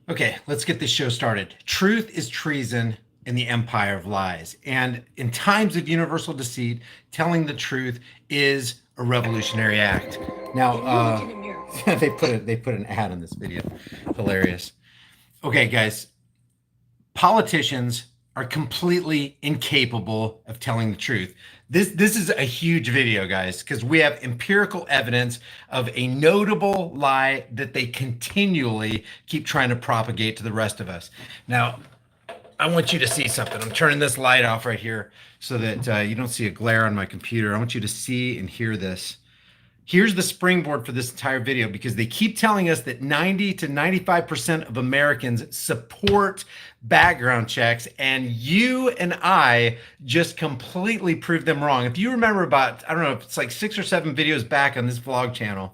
Okay, let's get this show started. Truth is treason in the empire of lies. And in times of universal deceit, telling the truth is a revolutionary act. Now, they put an ad in this video. Hilarious. Okay, guys, politicians are completely incapable of telling the truth. This is a huge video, guys, because we have empirical evidence of a notable lie that they continually keep trying to propagate to the rest of us. Now, I want you to see something. I'm turning this light off right here so that you don't see a glare on my computer. I want you to see and hear this. Here's the springboard for this entire video, because they keep telling us that 90 to 95% of Americans support background checks, and you and I just completely proved them wrong. If you remember about, I don't know, if it's like 6 or 7 videos back on this vlog channel,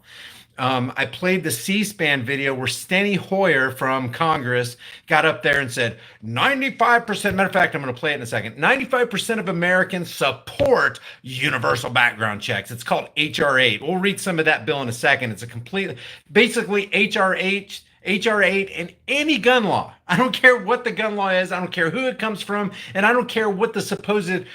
I played the C-SPAN video where Steny Hoyer from Congress got up there and said 95%, matter of fact, I'm going to play it in a second, 95% of Americans support universal background checks. It's called HR 8. We'll read some of that bill in a second. It's a complete, basically HR 8 and any gun law. I don't care what the gun law is. I don't care who it comes from. And I don't care what the supposed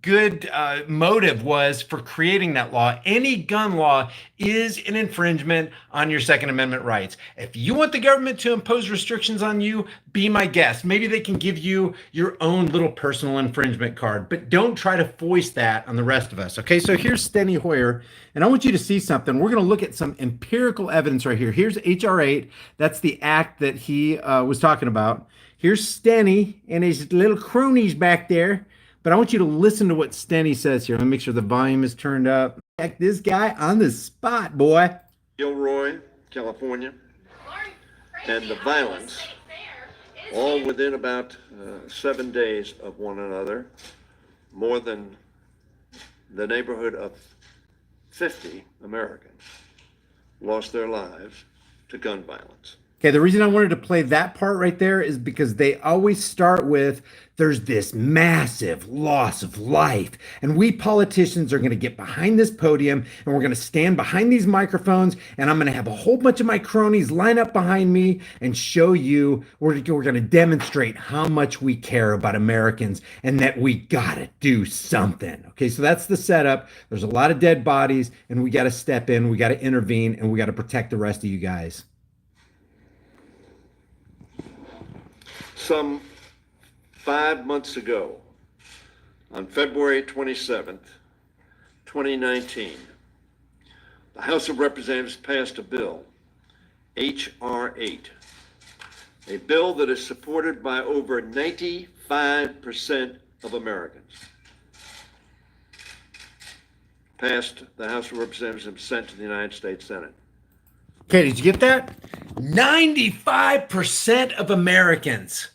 good motive was for creating that law. Any gun law is an infringement on your Second Amendment rights. If you want the government to impose restrictions on you, be my guest. Maybe they can give you your own little personal infringement card, but don't try to foist that on the rest of us. Okay, so here's Steny Hoyer, and I want you to see something. We're going to look at some empirical evidence right here. Here's HR 8. That's the act that he was talking about. Here's Steny and his little cronies back there. But I want you to listen to what Steny says here. Let me make sure the volume is turned up. Check this guy on the spot, boy. Gilroy, California, and the violence, all within about 7 days of one another, more than the neighborhood of 50 Americans lost their lives to gun violence. Okay, the reason I wanted to play that part right there is because they always start with, there's this massive loss of life. And we politicians are going to get behind this podium and we're going to stand behind these microphones, and I'm going to have a whole bunch of my cronies line up behind me and show you, we're going to demonstrate how much we care about Americans and that we got to do something. Okay, so that's the setup. There's a lot of dead bodies and we got to step in, we got to intervene, and we got to protect the rest of you guys. Some 5 months ago, on February 27th, 2019, the House of Representatives passed a bill, HR 8, a bill that is supported by over 95% of Americans. Passed the House of Representatives and sent to the United States Senate. Okay, did you get that? 95% of Americans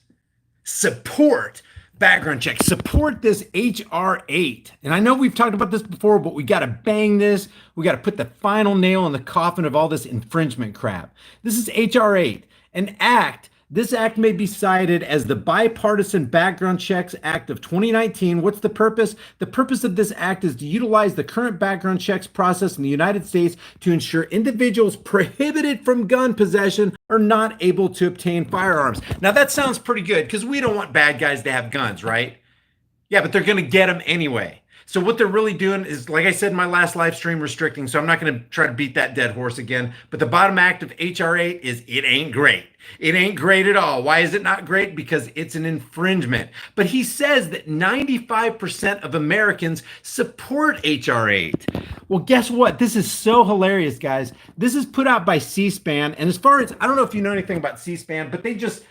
support background checks, support this HR 8. And I know we've talked about this before, but we got to bang this. We got to put the final nail in the coffin of all this infringement crap. This is HR 8, an act. This act may be cited as the Bipartisan Background Checks Act of 2019. What's the purpose? The purpose of this act is to utilize the current background checks process in the United States to ensure individuals prohibited from gun possession are not able to obtain firearms. Now that sounds pretty good because we don't want bad guys to have guns, right? Yeah, but they're going to get them anyway. So what they're really doing is, like I said in my last live stream, restricting. So I'm not going to try to beat that dead horse again. But the bottom act of HR 8 is it ain't great. It ain't great at all. Why is it not great? Because it's an infringement. But he says that 95% of Americans support HR 8. Well, guess what? This is so hilarious, guys. This is put out by C-SPAN. And as far as, I don't know if you know anything about C-SPAN, but they just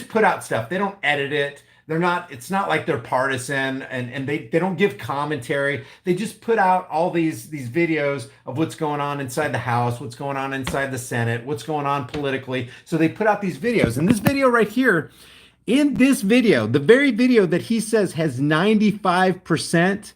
put out stuff. They don't edit it. They're not, it's not like they're partisan, and they don't give commentary. They just put out all these videos of what's going on inside the House, what's going on inside the Senate, what's going on politically. So they put out these videos. And this video right here, in this video, the very video that he says has 95%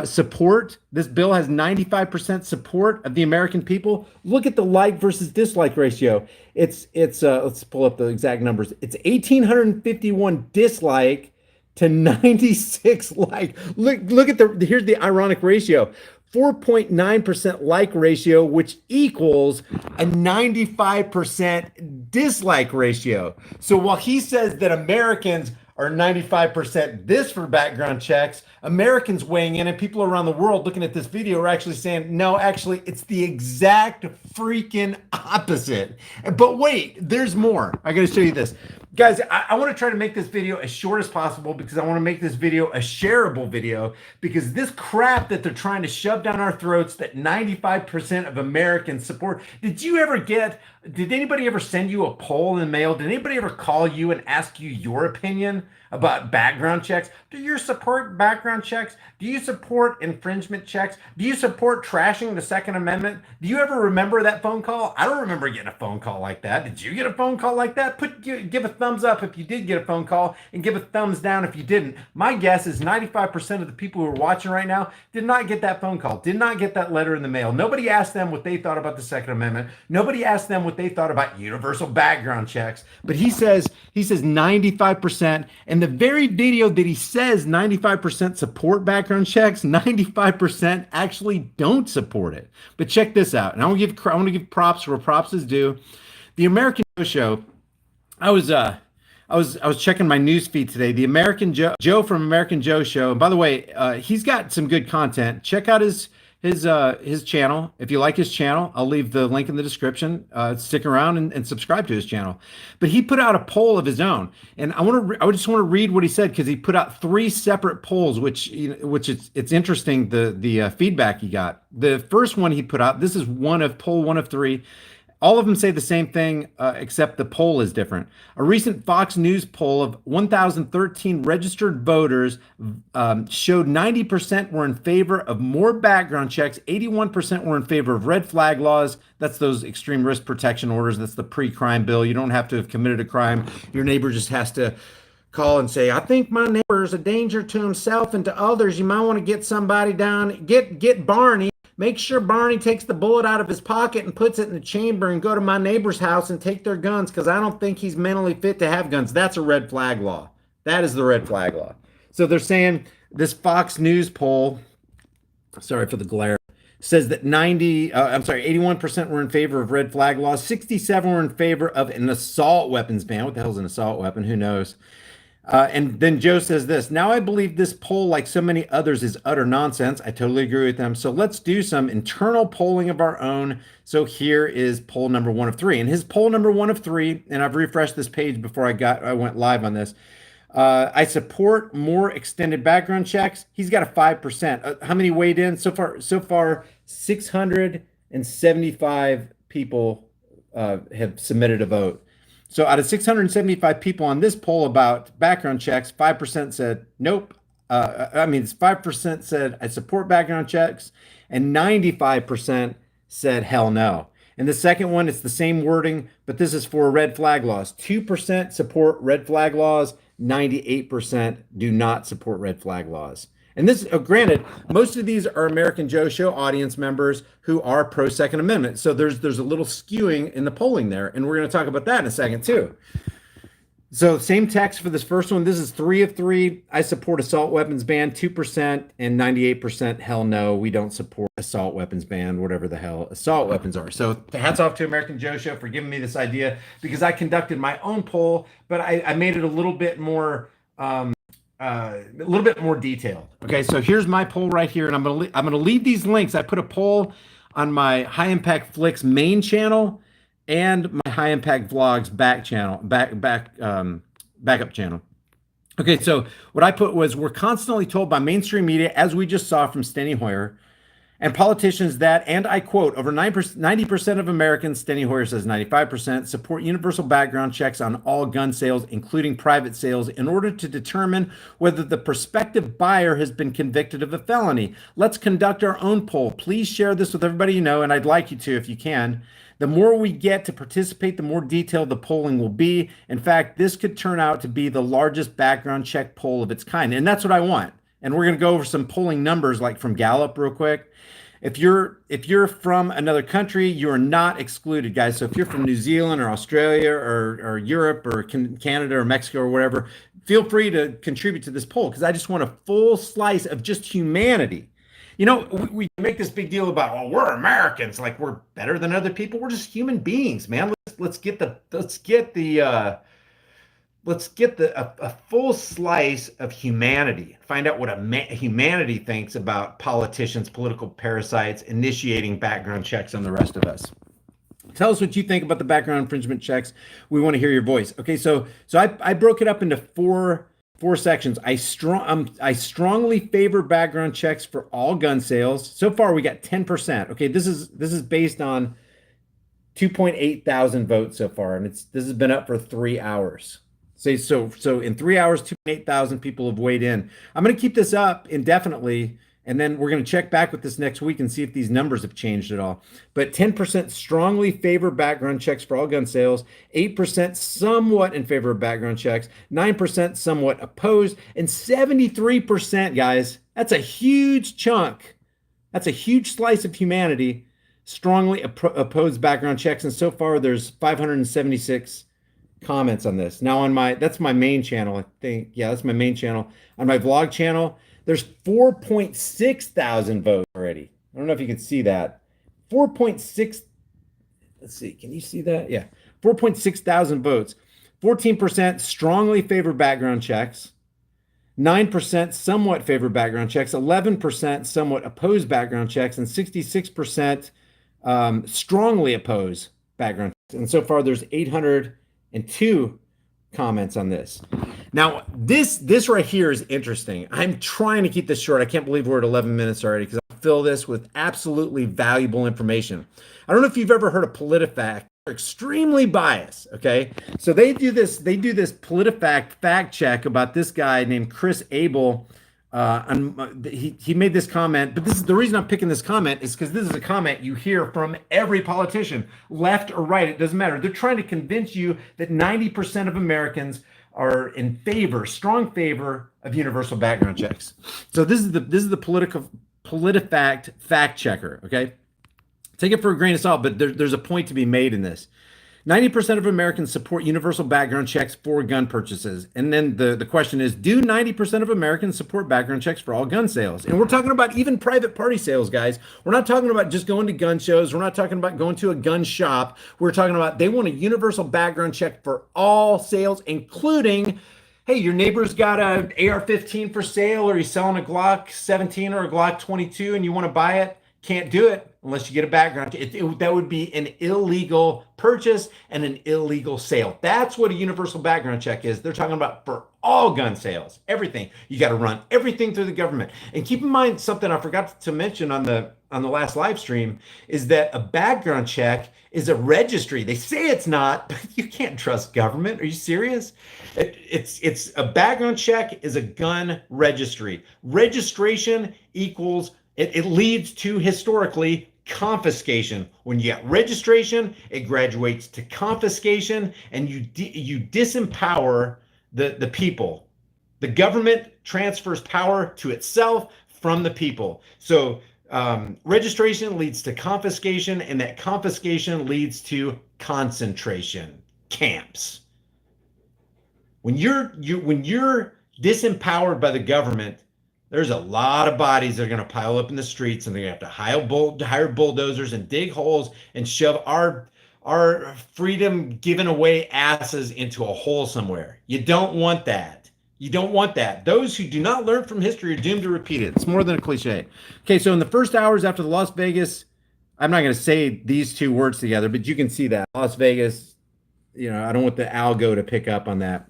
support, this bill has 95% support of the American people. Look at the like versus dislike ratio. It's let's pull up the exact numbers. It's 1,851 dislike to 96 like. Look at here's the ironic ratio. 4.9% like ratio, which equals a 95% dislike ratio. So while he says that Americans are 95% this for background checks, Americans weighing in and people around the world looking at this video are actually saying, no, actually, it's the exact freaking opposite. But wait, there's more. I got to show you this. Guys, I want to try to make this video as short as possible because I want to make this video a shareable video, because this crap that they're trying to shove down our throats that 95% of Americans support. Did anybody ever send you a poll in the mail? Did anybody ever call you and ask you your opinion about background checks? Do you support background checks? Do you support infringement checks? Do you support trashing the Second Amendment? Do you ever remember that phone call? I don't remember getting a phone call like that. Did you get a phone call like that? Give a thumbs up if you did get a phone call, and give a thumbs down if you didn't. My guess is 95% of the people who are watching right now did not get that phone call, did not get that letter in the mail. Nobody asked them what they thought about the Second Amendment. Nobody asked them what they thought about universal background checks. But he says 95%, and the very video that he says 95% support background checks, 95% actually don't support it. But check this out, and I want to give props where props is due. The American Joe Show. I was checking my news feed today. The American Joe from American Joe Show. And by the way, he's got some good content. Check out his channel. If you like his channel, I'll leave the link in the description. Stick around and subscribe to his channel. But he put out a poll of his own, and I just want to read what he said, because he put out 3 separate polls, which it's interesting the feedback he got. The first one he put out. This is poll one of 3. All of them say the same thing, except the poll is different. A recent Fox News poll of 1,013 registered voters showed 90% were in favor of more background checks, 81% were in favor of red flag laws. That's those extreme risk protection orders. That's the pre-crime bill. You don't have to have committed a crime. Your neighbor just has to call and say, I think my neighbor is a danger to himself and to others. You might want to get somebody down. Get Barney. Make sure Barney takes the bullet out of his pocket and puts it in the chamber, and go to my neighbor's house and take their guns, because I don't think he's mentally fit to have guns. That's a red flag law. That is the red flag law. So they're saying this Fox News poll, sorry for the glare, says that 81% were in favor of red flag laws, 67 were in favor of an assault weapons ban. What the hell is an assault weapon? Who knows? And then Joe says this: now I believe this poll, like so many others, is utter nonsense. I totally agree with them. So let's do some internal polling of our own. So here is poll number 1 of 3. And his poll number 1 of 3, and I've refreshed this page before I went live on this. I support more extended background checks. He's got a 5%. How many weighed in so far? So far, 675 people have submitted a vote. So out of 675 people on this poll about background checks, 5% said nope. 5% said I support background checks, and 95% said hell no. And the second one, it's the same wording, but this is for red flag laws. 2% support red flag laws, 98% do not support red flag laws. And this, granted, most of these are American Joe Show audience members who are pro Second Amendment. So there's a little skewing in the polling there, and we're going to talk about that in a second too. So same text for this first one. This is 3 of 3. I support assault weapons ban, 2%, and 98% hell no. We don't support assault weapons ban, whatever the hell assault weapons are. So hats off to American Joe Show for giving me this idea, because I conducted my own poll, but I made it a little bit more detailed. Okay, so here's my poll right here, and I'm gonna leave these links. I put a poll on my High Impact Flicks main channel and my High Impact Vlogs backup channel. Okay, so what I put was, we're constantly told by mainstream media, as we just saw from Steny Hoyer, and politicians that, and I quote, over 90% of Americans, Steny Hoyer says 95%, support universal background checks on all gun sales, including private sales, in order to determine whether the prospective buyer has been convicted of a felony. Let's conduct our own poll. Please share this with everybody you know, and I'd like you to if you can. The more we get to participate, the more detailed the polling will be. In fact, this could turn out to be the largest background check poll of its kind, and that's what I want. And we're going to go over some polling numbers, like from Gallup real quick. If you're from another country, you're not excluded, guys. So if you're from New Zealand or Australia or Europe or Canada or Mexico or whatever, feel free to contribute to this poll, because I just want a full slice of just humanity. You know, we make this big deal about, well, we're Americans, like we're better than other people. We're just human beings, man. Let's get a full slice of humanity. Find out what humanity thinks about politicians, political parasites, initiating background checks on the rest of us. Tell us what you think about the background infringement checks. We want to hear your voice. Okay, so I broke it up into four sections. I strongly favor background checks for all gun sales. So far, we got 10%. Okay, this is based on 2.8 thousand votes so far, and this has been up for 3 hours. So in 3 hours, 2.8 thousand people have weighed in. I'm going to keep this up indefinitely, and then we're going to check back with this next week and see if these numbers have changed at all. But 10% strongly favor background checks for all gun sales, 8% somewhat in favor of background checks, 9% somewhat opposed, and 73%, guys, that's a huge chunk. That's a huge slice of humanity strongly oppose background checks. And so far, there's 576 comments on this. Now that's my main channel, I think. Yeah, that's my main channel. On my vlog channel, there's 4.6 thousand votes already. I don't know if you can see that. 4.6, let's see, can you see that? Yeah, 4.6 thousand votes. 14% strongly favor background checks. 9% somewhat favor background checks. 11% somewhat oppose background checks. And 66% strongly oppose background checks. And so far, there's 802 comments on this. Now, this right here is interesting. I'm trying to keep this short. I can't believe we're at 11 minutes already because I'll fill this with absolutely valuable information. I don't know if you've ever heard of PolitiFact. They're extremely biased, okay? So they do this PolitiFact fact check about this guy named Chris Abel. He made this comment, but this is the reason I'm picking this comment is because this is a comment you hear from every politician, left or right, it doesn't matter. They're trying to convince you that 90% of Americans are in favor, strong favor of universal background checks. So this is the PolitiFact fact checker, okay? Take it for a grain of salt, but there's a point to be made in this. 90% of Americans support universal background checks for gun purchases. And then the question is, do 90% of Americans support background checks for all gun sales? And we're talking about even private party sales, guys. We're not talking about just going to gun shows. We're not talking about going to a gun shop. We're talking about they want a universal background check for all sales, including, hey, your neighbor's got an AR-15 for sale, or he's selling a Glock 17 or a Glock 22 and you want to buy it. Can't do it unless you get a background. That would be an illegal purchase and an illegal sale. That's what a universal background check is. They're talking about for all gun sales, everything. You got to run everything through the government. And keep in mind something I forgot to mention on the last live stream is that a background check is a registry. They say it's not, but you can't trust government. Are you serious? It's a background check is a gun registry. Registration equals it leads to historically confiscation. When you got registration, it graduates to confiscation, and you disempower the people. The government transfers power to itself from the people. So registration leads to confiscation, and that confiscation leads to concentration camps. When you're disempowered by the government, there's a lot of bodies that are going to pile up in the streets, and they're going to have to hire bulldozers and dig holes and shove our freedom given away asses into a hole somewhere. You don't want that. You don't want that. Those who do not learn from history are doomed to repeat it. It's more than a cliche. Okay, so in the first hours after the Las Vegas, I'm not going to say these two words together, but you can see that. Las Vegas, I don't want the algo to pick up on that.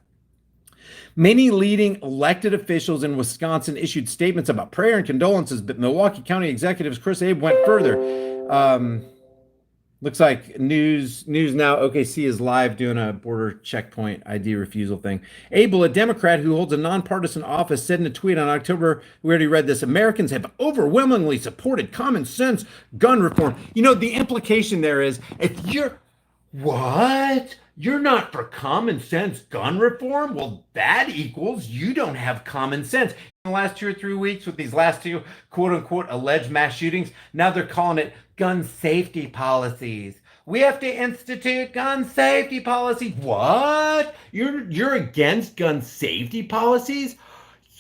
Many leading elected officials in Wisconsin issued statements about prayer and condolences, but Milwaukee County Executives Chris Abe went further. Looks like News Now OKC is live doing a border checkpoint ID refusal thing. Abel, a Democrat who holds a nonpartisan office, said in a tweet on October, we already read this, Americans have overwhelmingly supported common sense gun reform. The implication there is, if you're, what? You're not for common sense gun reform? Well, that equals you don't have common sense. In the last 2 or 3 weeks with these last two quote unquote alleged mass shootings, now they're calling it gun safety policies. We have to institute gun safety policies. What? You're against gun safety policies?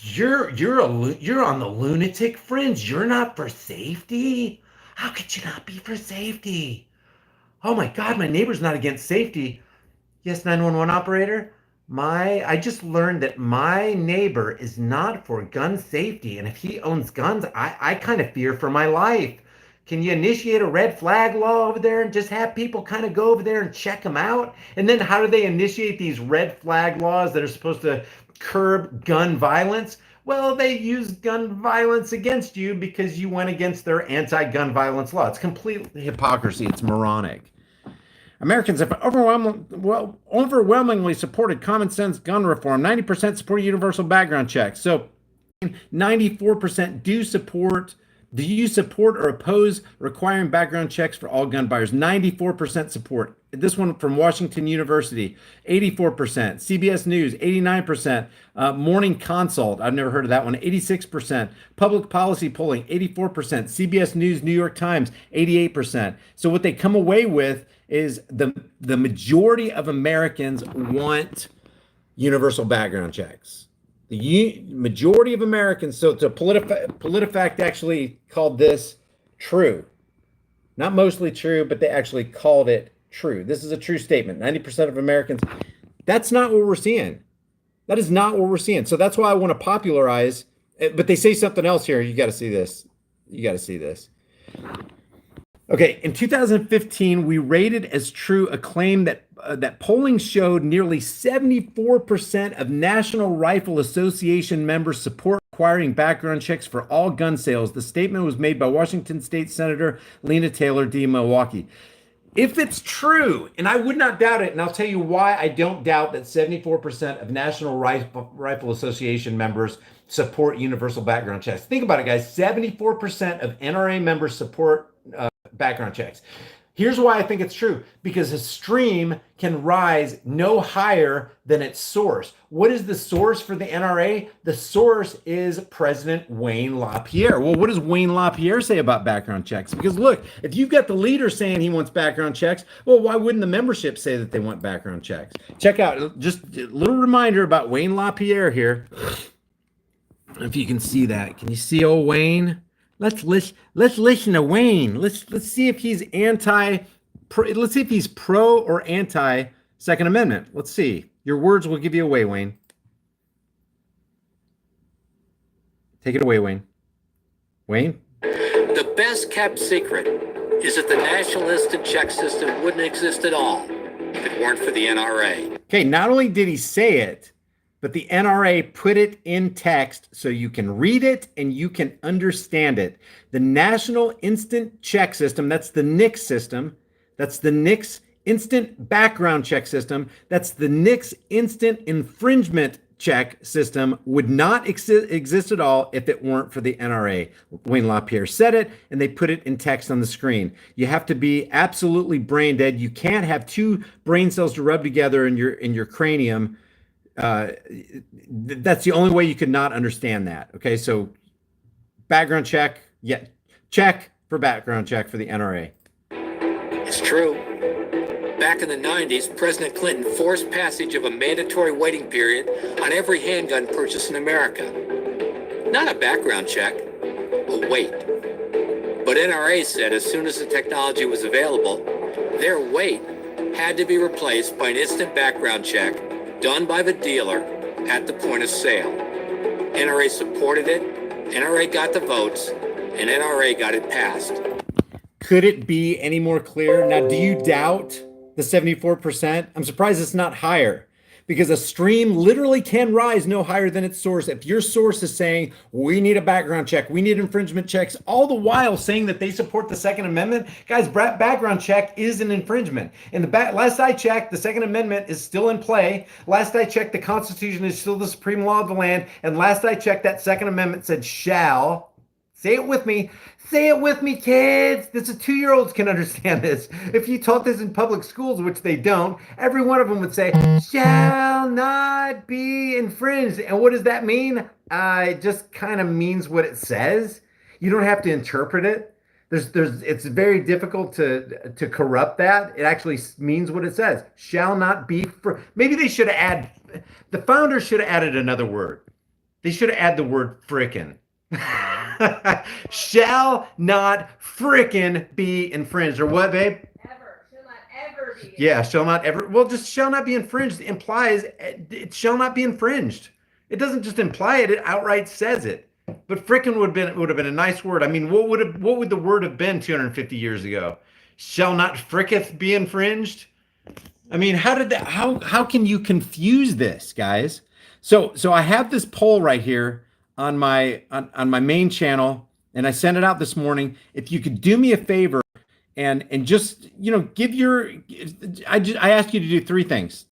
You're on the lunatic fringe. You're not for safety. How could you not be for safety? Oh my God, my neighbor's not against safety. Yes, 911 operator. I just learned that my neighbor is not for gun safety, and if he owns guns, I kind of fear for my life. Can you initiate a red flag law over there and just have people kind of go over there and check them out? And then how do they initiate these red flag laws that are supposed to curb gun violence? Well, they use gun violence against you because you went against their anti-gun violence law. It's complete hypocrisy. It's moronic. Americans have overwhelmingly supported common sense gun reform. 90% support universal background checks. So 94% do you support or oppose requiring background checks for all gun buyers? 94% support. This one from Washington University, 84%. CBS News, 89%. Morning Consult, I've never heard of that one, 86%. Public policy polling, 84%. CBS News, New York Times, 88%. So what they come away with is the majority of Americans want universal background checks. The majority of Americans, so PolitiFact actually called this true. Not mostly true, but they actually called it true. This is a true statement. 90% of Americans, that's not what we're seeing. That is not what we're seeing. So that's why I want to popularize, but they say something else here. You got to see this. You got to see this. Okay, in 2015, we rated as true a claim that polling showed nearly 74% of National Rifle Association members support requiring background checks for all gun sales. The statement was made by Washington State Senator Lena Taylor D. Milwaukee. If it's true, and I would not doubt it, and I'll tell you why I don't doubt that 74% of National Rifle Association members support universal background checks. Think about it, guys. 74% of NRA members support background checks. Here's why I think it's true. Because a stream can rise no higher than its source. What is the source for the NRA? The source is President Wayne LaPierre. Well, what does Wayne LaPierre say about background checks? Because look, if you've got the leader saying he wants background checks, well, why wouldn't the membership say that they want background checks? Check out, just a little reminder about Wayne LaPierre here. If you can see that. Can you see old Wayne? Let's listen to Wayne. Let's see if he's let's see if he's pro or anti Second Amendment. Let's see. Your words will give you away, Wayne. Take it away, Wayne. Wayne? The best kept secret is that the national instant check system wouldn't exist at all if it weren't for the NRA. Okay, not only did he say it, but the NRA put it in text so you can read it and you can understand it. The National Instant Check System, that's the NICS system. That's the NICS Instant Background Check System. That's the NICS Instant Infringement Check System, would not exist at all if it weren't for the NRA. Wayne LaPierre said it, and they put it in text on the screen. You have to be absolutely brain dead. You can't have two brain cells to rub together in your cranium. That's the only way you could not understand that. Okay, so background check, yeah, check for background check for the NRA. It's true. Back in the 90s, President Clinton forced passage of a mandatory waiting period on every handgun purchase in America. Not a background check, a wait. But NRA said as soon as the technology was available, their wait had to be replaced by an instant background check done by the dealer at the point of sale. NRA supported it, NRA got the votes, and NRA got it passed. Could it be any more clear? Now, do you doubt the 74%? I'm surprised it's not higher, because a stream literally can rise no higher than its source. If your source is saying, we need a background check, we need infringement checks, all the while saying that they support the Second Amendment, guys, background check is an infringement. And last I checked, the Second Amendment is still in play. Last I checked, the Constitution is still the supreme law of the land. And last I checked, that Second Amendment said shall, say it with me, kids. This is 2-year-olds can understand this. If you taught this in public schools, which they don't, every one of them would say, shall not be infringed. And what does that mean? It just kind of means what it says. You don't have to interpret it. It's very difficult to corrupt that. It actually means what it says. Shall not be. Maybe they should have the founders should have added another word. They should add the word frickin'. Shall not frickin' be infringed. Or what, babe? Ever. Shall not ever be. Yeah, shall not ever. Well, just shall not be infringed implies it shall not be infringed. It doesn't just imply it, it outright says it. But frickin' would have been a nice word. I mean, what would the word have been 250 years ago? Shall not fricketh be infringed? I mean, how can you confuse this, guys? So I have this poll right here on my main channel, and I sent it out this morning. If you could do me a favor and just, give your, I ask you to do three things.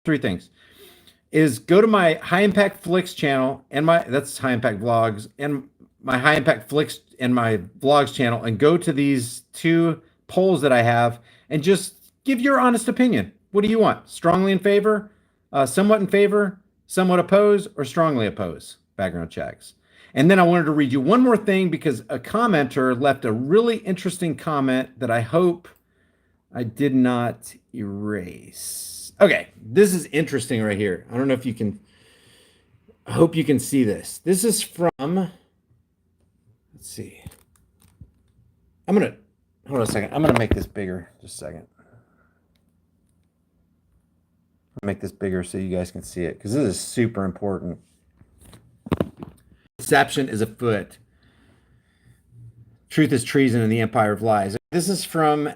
Is go to my High Impact Flicks channel and that's High Impact Vlogs, and my High Impact Flicks and my Vlogs channel, and go to these two polls that I have and just give your honest opinion. What do you want? Strongly in favor, somewhat in favor, somewhat oppose, or strongly oppose background checks? And then I wanted to read you one more thing, because a commenter left a really interesting comment that I hope I did not erase. Okay, this is interesting right here. I don't know if you can, I hope you can see this. This is from, let's see. Hold on a second. I'm going to make this bigger. Just a second. I'll make this bigger so you guys can see it, because this is super important. Deception is afoot. Truth is treason in the empire of lies. This is from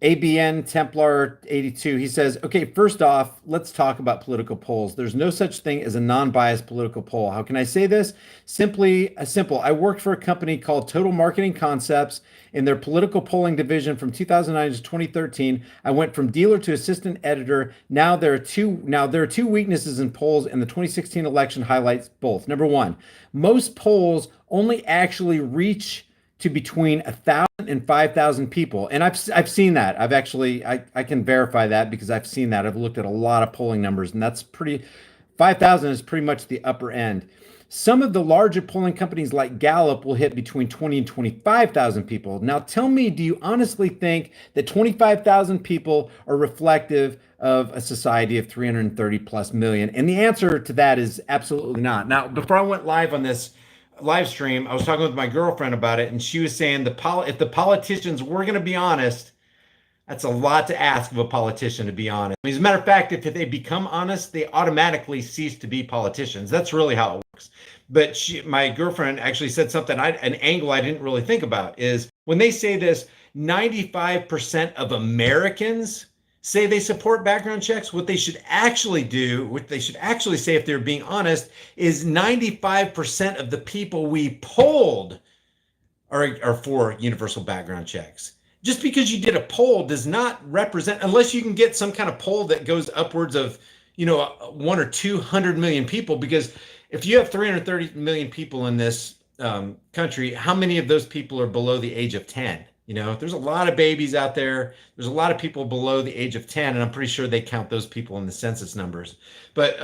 ABN Templar 82. He says, okay, first off, let's talk about political polls. There's no such thing as a non-biased political poll. How can I say this? Simple. I worked for a company called Total Marketing Concepts in their political polling division from 2009 to 2013. I went from dealer to assistant editor. Now there are two weaknesses in polls, and the 2016 election highlights both. Number one, most polls only actually reach to between 1,000 and 5,000 people. And I've seen that. I can verify that, because I've seen that. I've looked at a lot of polling numbers, and that's 5,000 is pretty much the upper end. Some of the larger polling companies like Gallup will hit between 20 and 25,000 people. Now tell me, do you honestly think that 25,000 people are reflective of a society of 330 plus million? And the answer to that is absolutely not. Now, before I went live on this live stream, I was talking with my girlfriend about it, and she was saying if the politicians were going to be honest, that's a lot to ask of a politician to be honest. As a matter of fact, if they become honest, they automatically cease to be politicians. That's really how it works. But my girlfriend actually said something, an angle I didn't really think about, is when they say this, 95% of Americans say they support background checks. What they should actually do, what they should actually say, if they're being honest, is 95% of the people we polled are for universal background checks. Just because you did a poll does not represent, unless you can get some kind of poll that goes upwards of, 1 or 200 million people. Because if you have 330 million people in this country, how many of those people are below the age of 10? There's a lot of babies out there. There's a lot of people below the age of 10, and I'm pretty sure they count those people in the census numbers. But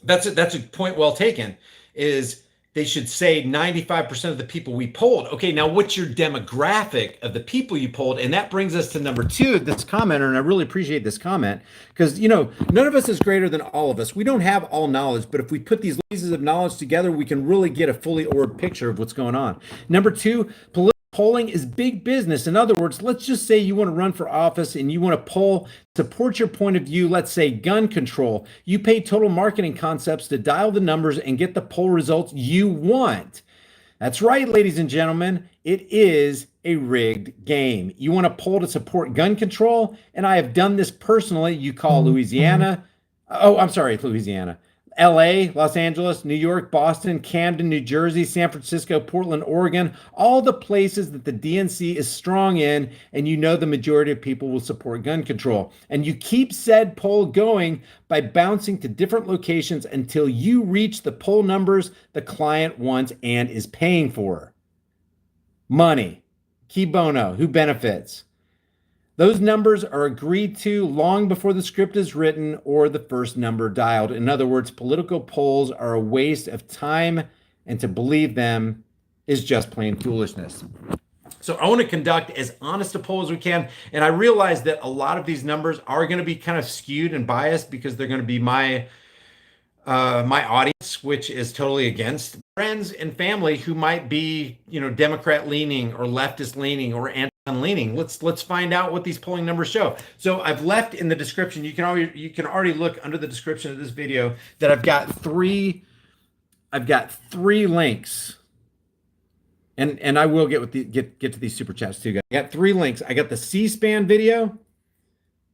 that's a point well taken, is they should say 95% of the people we polled. Okay, now what's your demographic of the people you polled? And that brings us to number two, this commenter, and I really appreciate this comment, because, none of us is greater than all of us. We don't have all knowledge, but if we put these pieces of knowledge together, we can really get a fully orbed picture of what's going on. Number two, polling is big business. In other words, let's just say you want to run for office and you want to poll, support your point of view, let's say gun control. You pay Total Marketing Concepts to dial the numbers and get the poll results you want. That's right, ladies and gentlemen, it is a rigged game. You want to poll to support gun control, and I have done this personally. You call Louisiana. Louisiana. LA, Los Angeles, New York, Boston, Camden, New Jersey, San Francisco, Portland, Oregon, all the places that the DNC is strong in, and the majority of people will support gun control. And you keep said poll going by bouncing to different locations until you reach the poll numbers the client wants and is paying for. Money. Key bono. Who benefits? Those numbers are agreed to long before the script is written or the first number dialed. In other words, political polls are a waste of time, and to believe them is just plain foolishness. So I want to conduct as honest a poll as we can. And I realize that a lot of these numbers are going to be kind of skewed and biased, because they're going to be my my audience, which is totally against, friends and family who might be, Democrat leaning or leftist leaning or anti leaning. Let's find out what these polling numbers show. So I've left in the description. You can already look under the description of this video that I've got three links. And I will get to these super chats too, guys. I got 3 links. I got the C-SPAN video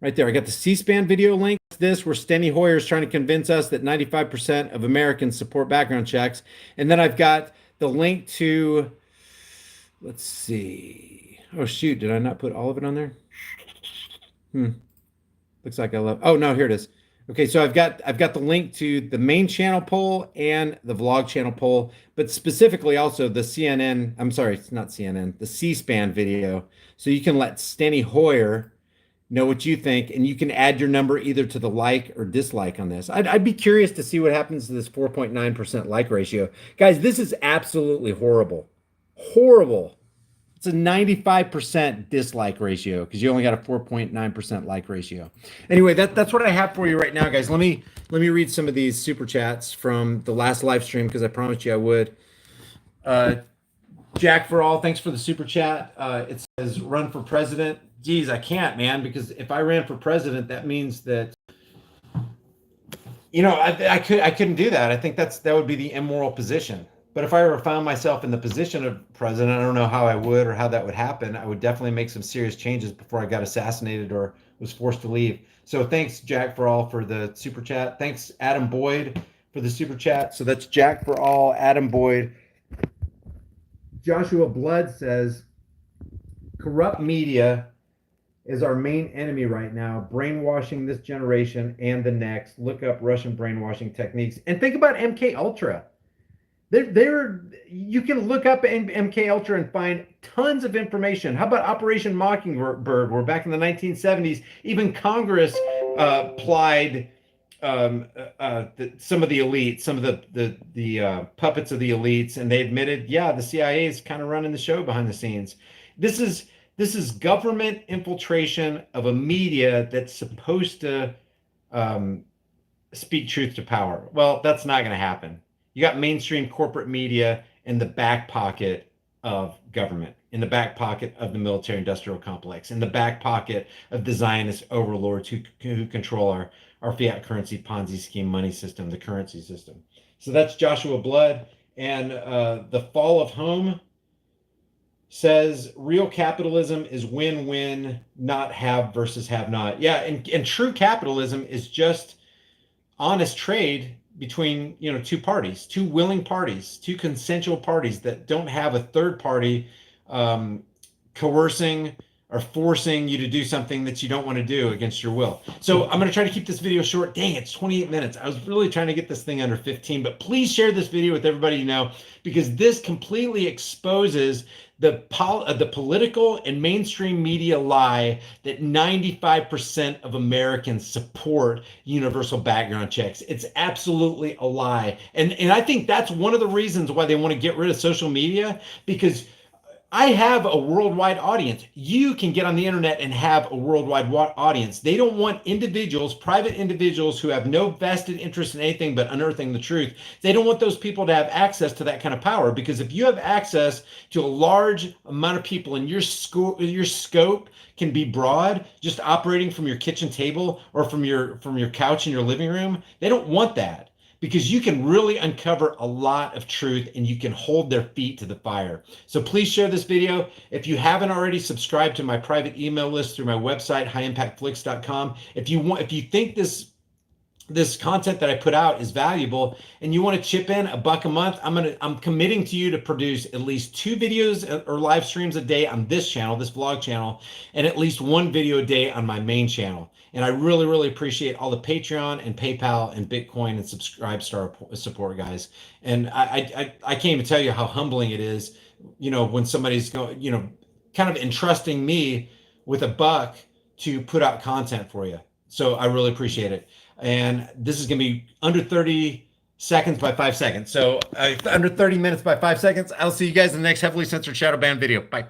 right there. I got the C-SPAN video link. This where Steny Hoyer is trying to convince us that 95% of Americans support background checks. And then I've got the link to, let's see. Oh shoot, did I not put all of it on there? Looks like I love. Oh no, here it is. Okay, so I've got the link to the main channel poll and the vlog channel poll, but specifically also the CNN, I'm sorry, it's not CNN, the C-SPAN video. So you can let Steny Hoyer know what you think, and you can add your number either to the like or dislike on this. I'd be curious to see what happens to this 4.9% like ratio. Guys, this is absolutely horrible. Horrible. It's a 95% dislike ratio because you only got a 4.9% like ratio. Anyway, that's what I have for you right now, guys. Let me read some of these super chats from the last live stream because I promised you I would. Jack for all, thanks for the super chat. It says run for president. Geez, I can't, man, because if I ran for president, that means that, I couldn't do that. I think that would be the immoral position. But if I ever found myself in the position of president, I don't know how I would or how that would happen. I would definitely make some serious changes before I got assassinated or was forced to leave. So thanks, Jack for all, for the super chat. Thanks, Adam Boyd, for the super chat. So that's Jack for all, Adam Boyd. Joshua Blood says, corrupt media is our main enemy right now, brainwashing this generation and the next. Look up Russian brainwashing techniques and think about MK Ultra. You can look up MK Ultra and find tons of information. How about Operation Mockingbird, where back in the 1970s, even Congress plied some of the elites, some of the puppets of the elites, and they admitted, yeah, the CIA is kind of running the show behind the scenes. This is government infiltration of a media that's supposed to speak truth to power. Well, that's not going to happen. You got mainstream corporate media in the back pocket of government, in the back pocket of the military industrial complex, in the back pocket of the Zionist overlords who control our fiat currency Ponzi scheme money system, the currency system. So that's Joshua Blood. And the Fall of Home says real capitalism is win-win, not have versus have not. Yeah, and true capitalism is just honest trade between two parties, two willing parties, two consensual parties that don't have a third party coercing or forcing you to do something that you don't want to do against your will. So I'm going to try to keep this video short. Dang, it's 28 minutes. I was really trying to get this thing under 15, but please share this video with everybody you know, because this completely exposes the political and mainstream media lie that 95% of Americans support universal background checks. It's absolutely a lie. And I think that's one of the reasons why they want to get rid of social media, because I have a worldwide audience. You can get on the internet and have a worldwide audience. They don't want individuals, private individuals who have no vested interest in anything but unearthing the truth. They don't want those people to have access to that kind of power, because if you have access to a large amount of people and your scope can be broad, just operating from your kitchen table or from your couch in your living room, they don't want that. Because you can really uncover a lot of truth and you can hold their feet to the fire. So please share this video. If you haven't already, subscribe to my private email list through my website, highimpactflix.com. If you think this content that I put out is valuable and you want to chip in $1 a month, I'm committing to you to produce at least 2 videos or live streams a day on this channel, this vlog channel, and at least 1 video a day on my main channel. And I really, really appreciate all the Patreon and PayPal and Bitcoin and Subscribe Star support, guys. And I can't even tell you how humbling it is, when somebody's going, kind of entrusting me with $1 to put out content for you. So I really appreciate it. And this is going to be under 30 seconds by 5 seconds. So under 30 minutes by 5 seconds. I'll see you guys in the next heavily censored shadow ban video. Bye.